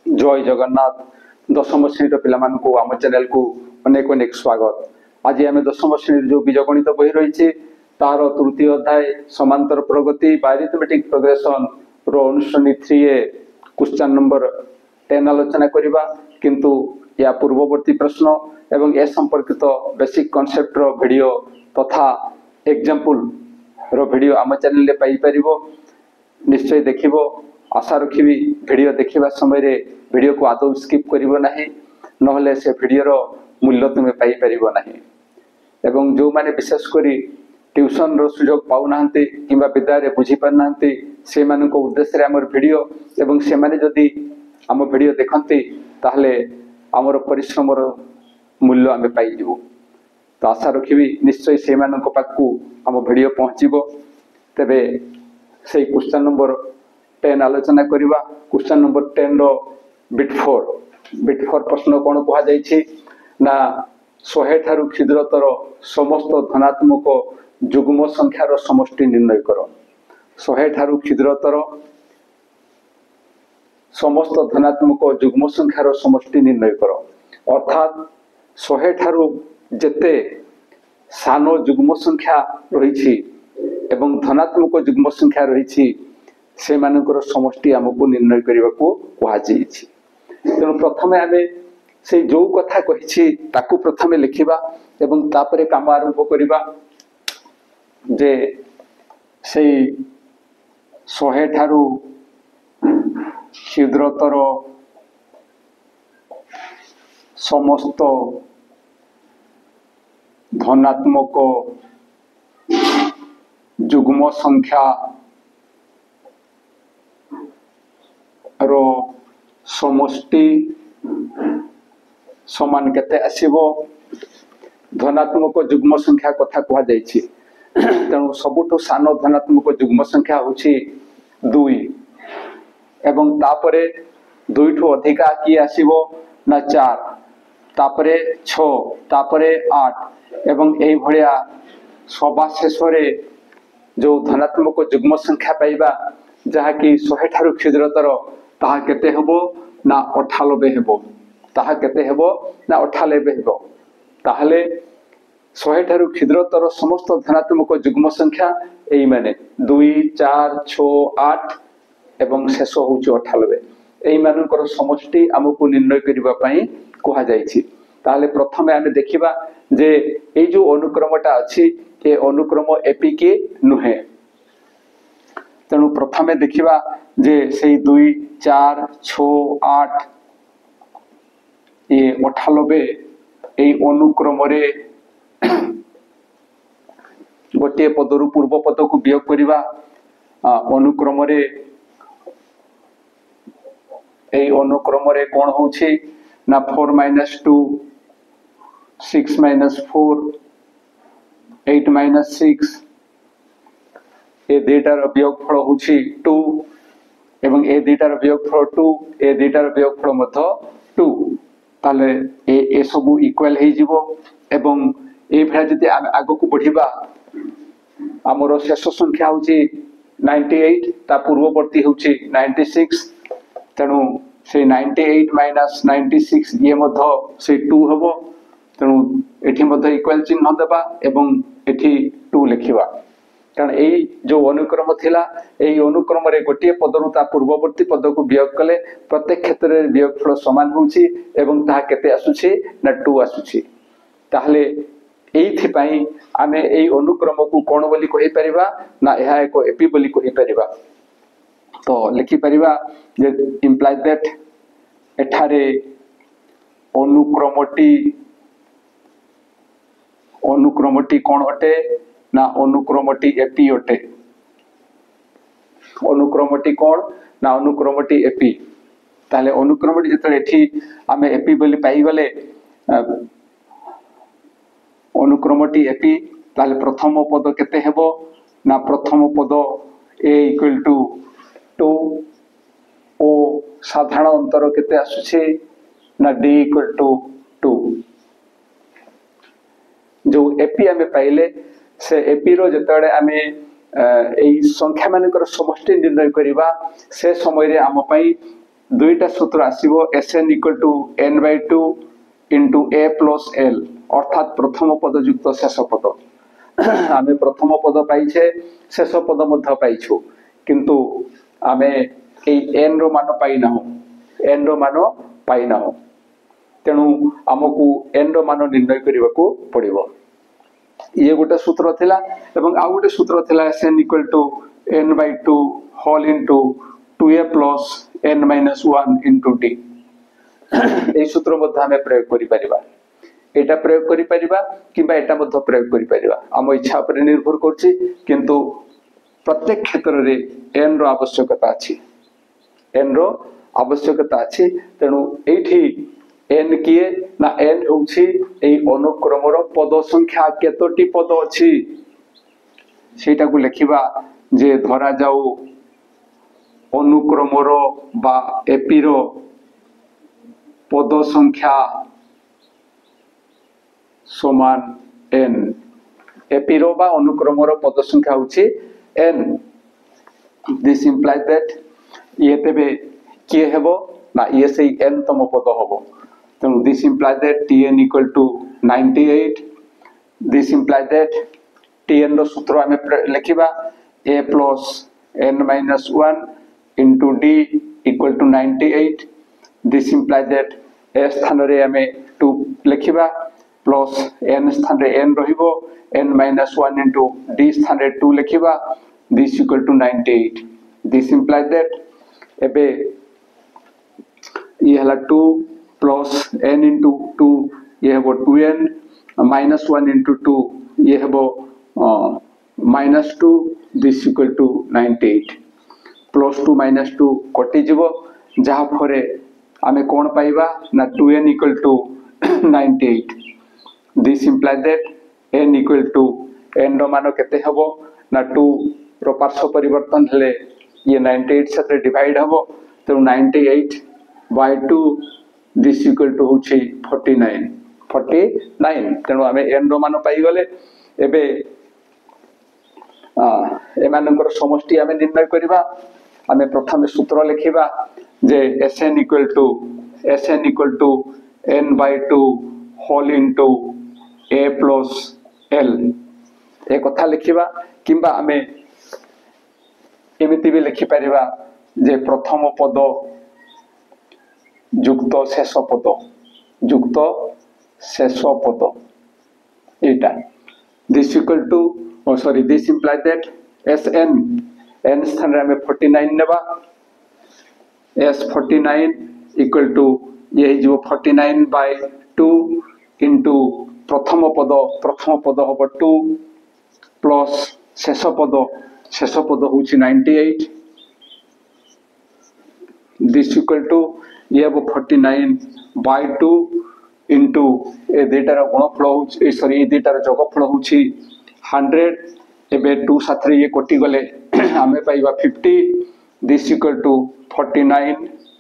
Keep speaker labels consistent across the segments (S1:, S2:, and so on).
S1: जय जगन्नाथ दशम श्रेणी पिला आम चैनल को अनेक अनेक स्वागत। आज आम दशम श्रेणी जो बीजगणित बही रही तार तृतीय अध्याय समांतर प्रगति अरिथमेटिक प्रोग्रेशन रो अनुश्रेणी 3A क्वेश्चन नंबर 10 आलोचना करवा। किंतु या पूर्ववर्ती प्रश्न एवं ए संपर्कित बेसिक कॉन्सेप्ट रो वीडियो तथा एग्जांपल रो वीडियो आम चैनल रे पाई परिबो। निश्चय देखिबो। आशा रखी वीडियो देखा समय वीडियो को आदौ स्किप करिवो नाही, नहले से वीडियो रो मूल्य तुमे पाई परिबो नाही। एवं जो माने विशेष करी ट्यूशन रो सुयोग पाउ नाहंती किबा विद्यालय बुझी पार नाहंती से माने को उद्देश्य रे हमर वीडियो एवं से माने जदी हम वीडियो देखंती ताहले हमर परिश्रम रो मूल्य आमे पाई जिवो। तो आशा रखी निश्चय से माने को पाकू हम वीडियो पहुंचीबो। तबे से क्वेश्चन नंबर 10 आलोचना करवा। क्वेश्चन नंबर 10 रो बिट 4 प्रश्न कौन कहा जाइछि ना 100 ठारू क्षुद्रतर समस्त धनात्मक जुग्म संख्यार समष्टि निर्णय कर। 100 ठारू क्षुद्रतर समस्त धनात्मक जुग्म संख्यार समष्टि निर्णय कर। अर्थात 100 ठारू जेते सानो जुग्म संख्या रही एवं धनात्मक जुग्म संख्या रही से मानकर समष्टि आमको निर्णय करने को कहा जाइछि। तेणु प्रथमे आमे से जो कथा कहिछि ताकू प्रथमे लिखिबा एवं तापरे काम आरंभ करिबा जे से 100 ठारू क्षुद्रतर समस्त धनात्मक जुग्म संख्या रो समष्टि समान केते आसीबो। धनात्मक जुग्म संख्या कथा कहा जाइछि। तेणु सबुठो सान धनात्मक जुग्म संख्या होछि 2 एवं तापरे 2 ठो अधिका की आसीबो ना 4 तापरे 6 तापरे 8 एवं एई भलिया सभा शेषरे जो धनात्मक जुग्म संख्या पाइबा जहा कि 100 ठारू क्षुद्रतर ताहा केते हेबो ना 98 हेबो। ताहा केते हेबो ना 98 हेबो। ताहले 100 ठारू क्षुद्रतर समस्त धनात्मक जुग्म संख्या एई माने 2 4 6 8 एवं शेष होउची 98। एई मानकर समष्टि हमकु निर्णय करिबा पई कहा जाइछि। ताहले प्रथमे आमे देखिबा जे एई जो अनुक्रमटा अछि ए अनुक्रम एपी के नुहे। तेणु प्रथमे देखिबा जे से 2 4 6 8 ये 98 ए अनुक्रम रे गोटे पदरु पूर्व पद को वियोग करिबा। अनुक्रम रे ए अनुक्रम रे कोन होछि ना 4 - 2 6 - 4 8 - 6 ए दुईटार वियोगफल होछि 2 एवं ए दुईटार वियोगफल 2 ए दुईटार वियोगफल मध्य 2। ताले ए सबु इक्वल हे जिवो एवं ए भरा जति आगो को बढ़िबा हमरो शेष संख्या होछि 98 ता पूर्ववर्ती होछि 96। तेणु से 98 - 96 ये मध्य से 2 हबो। तेणु एठी मध्य इक्वल चिन्ह देबा एवं एठी 2 लिखिबा। कारण यही जो अनुक्रम थिला यही अनुक्रम रे गोटे पदरु ता पूर्ववर्ती पद को वियोग कले प्रत्येक क्षेत्र रे वियोगफल समान होउछि एवं ता केते आसुछि ना 2 आसुछि। ताहले एथि पई आमे एही अनुक्रम को कोन बोली कहि परिबा ना एहा एको एपी बोली कहि परिबा। तो लिखि परिबा जे इंप्लाइ दैट एठारे अनुक्रमटी कोन अटे ना अनुक्रमटी एपी अटे। अनुक्रमटी कोन ना अनुक्रमटी एपी। ताले अनुक्रमटी जतले एठी आमे एपी बोली पाई गले अनुक्रमटी एपी ताले प्रथम पद केते हेबो ना प्रथम पद a = 2 ओ साधारण अंतर केते आसुछि ना d = 2। जो एपी आमे पाइले से एपी रो जतडे आमे एई संख्या मानकर समष्टि निर्णय करिबा से समय रे आम पई दुईटा सूत्र आसीबो Sn equal to n/2 into a plus l अर्थात प्रथम पद युक्त शेष पद आमे प्रथम पद पाइछे शेष पद मध्य पाइछु किंतु आमे ए n रो मान पाई नाहु n रो मान पाई नाहु तेणु आमको n रो मान निर्णय करबाको पड़िबो ये गोटे सूत्र थिला एवं आ गोटे सूत्र थिला Sn equal to n/2 whole into 2a plus n - 1 into d ए सूत्र मध्ये हमें प्रयोग करि परिबा एटा प्रयोग करि परिबा किबा एटा मध्ये प्रयोग करि परिबा हम इच्छा पर निर्भर करछि किंतु प्रत्येक क्षेत्र रे n रो आवश्यकता अछि n रो आवश्यकता अछि तेणु एठी n किए ना n होछि एई अनुक्रम रो पद संख्या केतोटी पद अछि सेटा को लेखिबा जे धरा जाऊ अनुक्रम रो बा एपी रो पद संख्या समान n एपी रो बा अनुक्रम रो पद संख्या होछि n दिस इंप्लाइज दैट ये तेबे किए हेबो ना ये से n तम पद होबो तेणु this implies that tn equal to 98 this implies that tn रो सूत्र हमें लिखिबा a plus n - 1 into d equal to 98 this implies that a स्थान रे हमें 2 लिखिबा प्लस n स्थान रे n रहिबो n - 1 इंटू d स्थान रे 2 लिखिबा this equal to 98 this implies that एबे ये हला 2 प्लस n इंटू 2 ये हेबो 2n माइनस 1 इंटू 2 ये हेबो -2 दिस इक्वल टू 98 प्लस 2 - 2 कटि जीवो जहा फरे आमे कोन पाइबा ना 2n equal to 98 this implies that n equal to n रो मान केते हबो ना 2 रो पार्श्व परिवर्तन हेले ये 98 साथे डिवाइड हबो तो 98 बाय 2 दिस इक्वल टू होछि 49 तेणु आमे n रो मान पाई गले एबे एमानकर समष्टि आमे निर्णय करिबा आमे प्रथम सूत्र लिखिबा जे Sn equal to n/2 whole into a plus l ए कथा लिखिबा किंबा आमे एमिति भी लिखि परिबा जे प्रथम पद युक्त शेष पद एटा this equal to this implies that Sn n स्थान रे हमें 49 नेबा S49 इक्वल टू ये जो 49/2 इंटू प्रथम पद होबो 2 प्लस शेष पद होछि 98 दिस इक्वल टू ये होबो 49/2 इंटू ए डेटार गुणफल होछि सॉरी ए डेटार जोगफल होछि 100 एबे 2 साथरे ये कटि गले हमें पाइबा 50 दिस इक्वल टू 49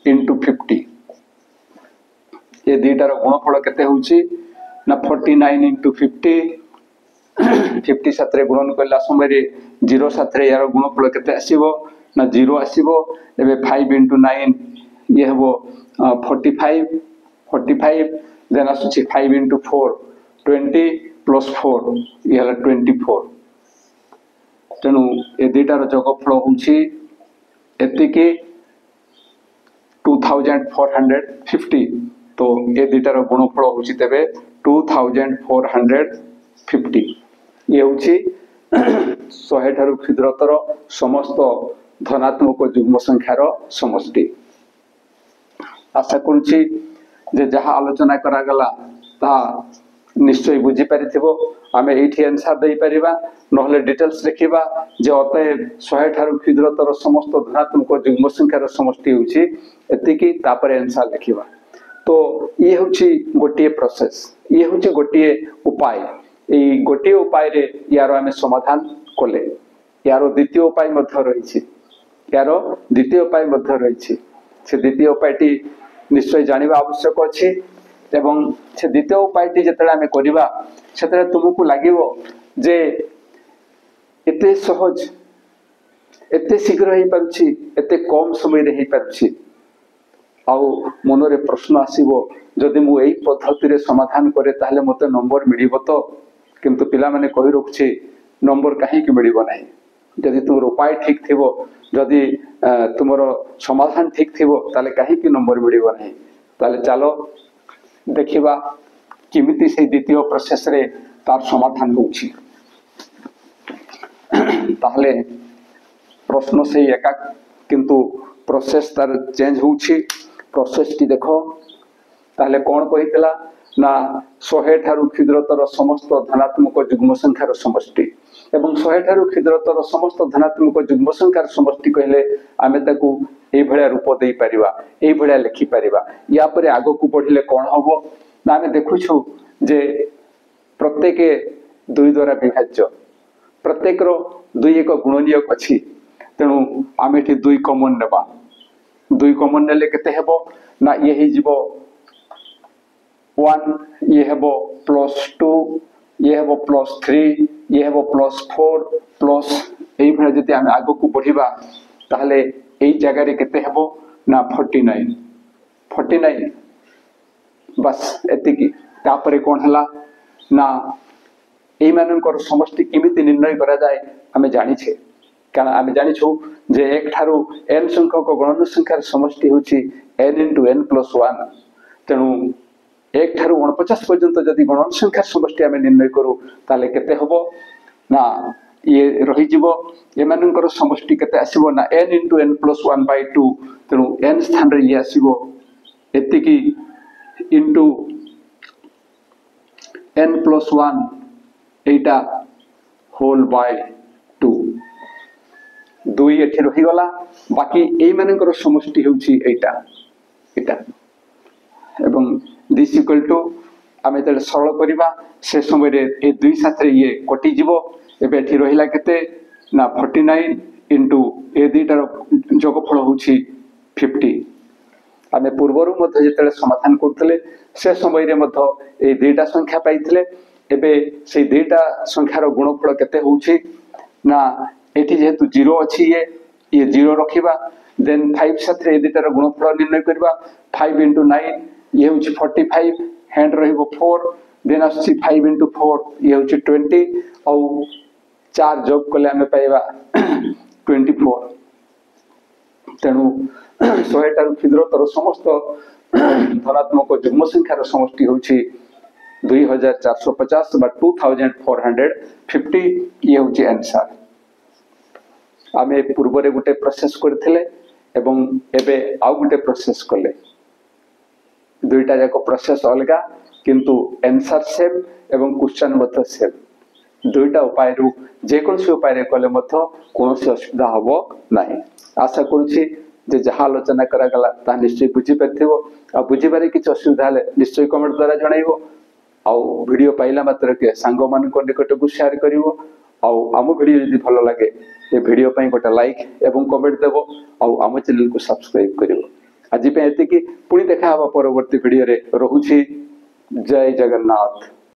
S1: इंटू 50 ये डेटार गुणफल केते होछि ना 49 इंटू 50 साथरे गुणन करला समय रे 0 साथरे यार गुणफल केते आसीबो ना 0 आसीबो एबे 5 इंटू 9 ये हेबो 45 देन आसुछि 5 इंटू 4 20 प्लस 4 ये हला 24 तेणु ए दुईटार जोगफल होछि एतिके 2450 तो ए दुईटार गुणफल होछि तेबे 2450 ये होछि 100 ठारु क्षुद्रतर समस्त धनात्मक युग्म संख्यार समष्टि आशा करूछि जे जहा आलोचना करा गला ता निश्चय बुझी पारिथिबो आमे एठी आंसर देई परिबा नहले डिटेल्स लिखिबा जे अतएव 100 ठारु क्षुद्रतर समस्त धनात्मक युग्म संख्यार समष्टि होछि एतिकी तापर आंसर लिखिबा तो ये होछि गोटिए प्रोसेस ये होछि गोटिए उपाय एई गोटिए उपाय रे यार आमे समाधान कोले यारो द्वितीय उपाय मध्य रहिछि से द्वितीय उपायटी निश्चय जानिबा आवश्यक अछि एवं से द्वितीय उपायटी जतरा आमे करिबा सेतरा तुमको लागिवो जे एते सहज एते शीघ्र हे परछि एते कम समय रे हे परछि आउ मनरे प्रश्न आसीबो जदि मु एई पद्धति रे समाधान करे ताहले मते नंबर मिलिबो तो किंतु पिला माने कहि रखछे नंबर काहे कि मिलिबो नाही जदि तुमर उपाय ठीक थिबो जदि तुमर समाधान ठीक थिबो ताले काहे कि नंबर मिलिबो नाही ताले चलो देखिबा किमिति से द्वितीय प्रोसेस रे तार समाधान होउछि ताहले प्रश्न से एका किंतु प्रोसेस तार चेंज होउछि प्रोसेस टी देखो ताहले कोन कहितला ना 100 ठारू क्षुद्रतर समस्त धनात्मक युग्म संख्यार समष्टि एवं 100 ठारू क्षुद्रतर समस्त धनात्मक युग्म संख्यार समष्टि कहले आमे ताकू एई भलिया रूप देई परिबा एई भलिया लिखि परिबा या परे आगो को पढिले कोन हबो ना आमे देखुछु जे प्रत्येक 2 द्वारा विभाज्य प्रत्येक रो 2 एक गुणनीयक अछि तेणु आमे ठी 2 कॉमन नेबा 2 कॉमन नेले केते हेबो ना ये ही जीवो 1 ये हेबो +2 ये हेबो +3 ये हेबो +4 प्लस एई भले जति आमे आगो को बढ़िबा ताहले एई जगह रे केते हेबो ना 49 बस एतिकी तापरे कोन हला ना एई मानकर समष्टि किमिति निर्णय करा जाय आमे जानि छे कारण आमे जानि छु जे एक ठारू n संख्यक गणन संख्यार समष्टि होछि n * n + 1 तेणु एक ठारू 49 पर्यंत जदि गणन संख्यार समष्टि आमे निर्णय करू ताले केते हबो ना ये रही जीवो ए मानकर समष्टि केते आसीबो ना n * n + 1/2 तेणु n स्थान रे ये आसीबो एतिकी इनटू n + 1 एटा होल बाय 2 2 एठी रही गला बाकी एई मानकर समष्टि होउची एटा एटा एवं दिस इक्वल टू आमे तले सरल करिबा से समय रे ए 2 साथे ये कटि जीवो एबे एठी रहिला केते ना 49 इनटू ए दुईटार जोगफल होउची 50 आमे पूर्वरु मध्ये जेतले समाधान करथले से समय रे मध्ये ए दुईटा संख्या पाइथले एबे से दुईटा संख्यार गुणफल केते होउची ना एठी जेतु 0 अछि ये 0 रखिबा देन 5 साथे ए दुईटार गुणफल निर्णय करबा 5 * 9 ये होउची 45 हैंड रहिबो 4 देन आसी 5 * 4 ये होउची 20 औ 4 जोग कले हमें पाइबा 24 तेणु 100 ठारू क्षुद्रतर समस्त धनात्मक युग्म संख्यार समष्टि होउची 2450 बा 2450 ये होउची आंसर आमे पूर्व रे गुटे प्रोसेस करथिले एवं एबे आउ गुटे प्रोसेस कले दुईटा जाको प्रोसेस अलगा किंतु आंसर सेम एवं क्वेश्चन मत सेम दुईटा उपाय रु जे कोनसी उपाय रे कले मत कोनसी असुविधा हबो नाही आशा करूची जे जहा आलोचना करा गला ता निश्चय बुझी परथिबो आ बुझी बारे किछ असुविधा हले निश्चय कमेंट द्वारा जणाइबो आ वीडियो पाइला मात्र के सांग मान को निकट को शेयर करिवो आ आम वीडियो यदि भलो लागे ए वीडियो पई गोटा लाइक एवं कमेंट देबो आ आम चैनल को सब्सक्राइब करिवो आज पे एति कि पुणी देखा हवा परवर्ती वीडियो रे रहूची जय जगन्नाथ।